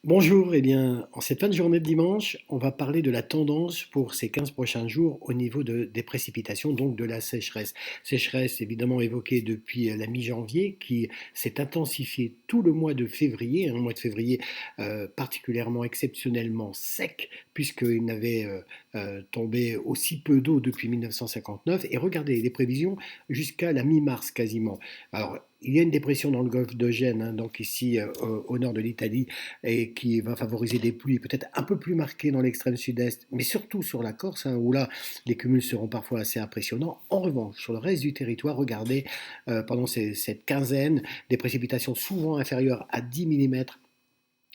Bonjour, eh bien, en cette fin de journée de dimanche, on va parler de la tendance pour ces 15 prochains jours au niveau des précipitations, donc de la sécheresse. Sécheresse évidemment évoquée depuis la mi-janvier, qui s'est intensifiée tout le mois de février, un mois de février particulièrement exceptionnellement sec, puisqu'il n'avait tombé aussi peu d'eau depuis 1959. Et regardez les prévisions jusqu'à la mi-mars quasiment. Alors, il y a une dépression dans le golfe de Gênes, hein, donc ici au nord de l'Italie, et qui va favoriser des pluies peut-être un peu plus marquées dans l'extrême sud-est, mais surtout sur la Corse, hein, où là, les cumuls seront parfois assez impressionnants. En revanche, sur le reste du territoire, regardez, pendant cette quinzaine, des précipitations souvent inférieures à 10 mm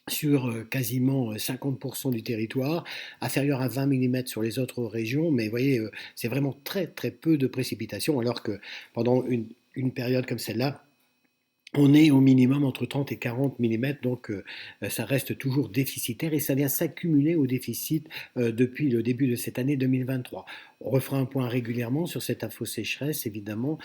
sur quasiment 50% du territoire, inférieur à 20 mm sur les autres régions, mais vous voyez, c'est vraiment très très peu de précipitations, alors que pendant une période comme celle-là, on est au minimum entre 30 et 40 mm, donc ça reste toujours déficitaire et ça vient s'accumuler au déficit depuis le début de cette année 2023. On refera un point régulièrement sur cette info sécheresse, évidemment,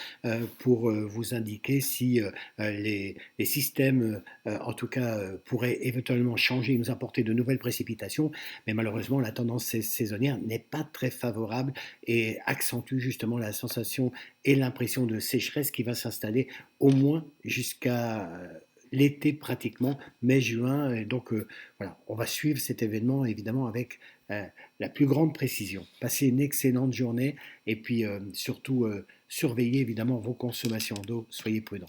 pour vous indiquer si les systèmes, en tout cas, pourraient éventuellement changer et nous apporter de nouvelles précipitations, mais malheureusement, la tendance saisonnière n'est pas très favorable et accentue justement la sensation et l'impression de sécheresse qui va s'installer au moins jusqu'à l'été pratiquement, mai-juin. Et donc voilà, on va suivre cet événement évidemment avec la plus grande précision. Passez une excellente journée et puis surtout surveillez évidemment vos consommations d'eau, soyez prudents.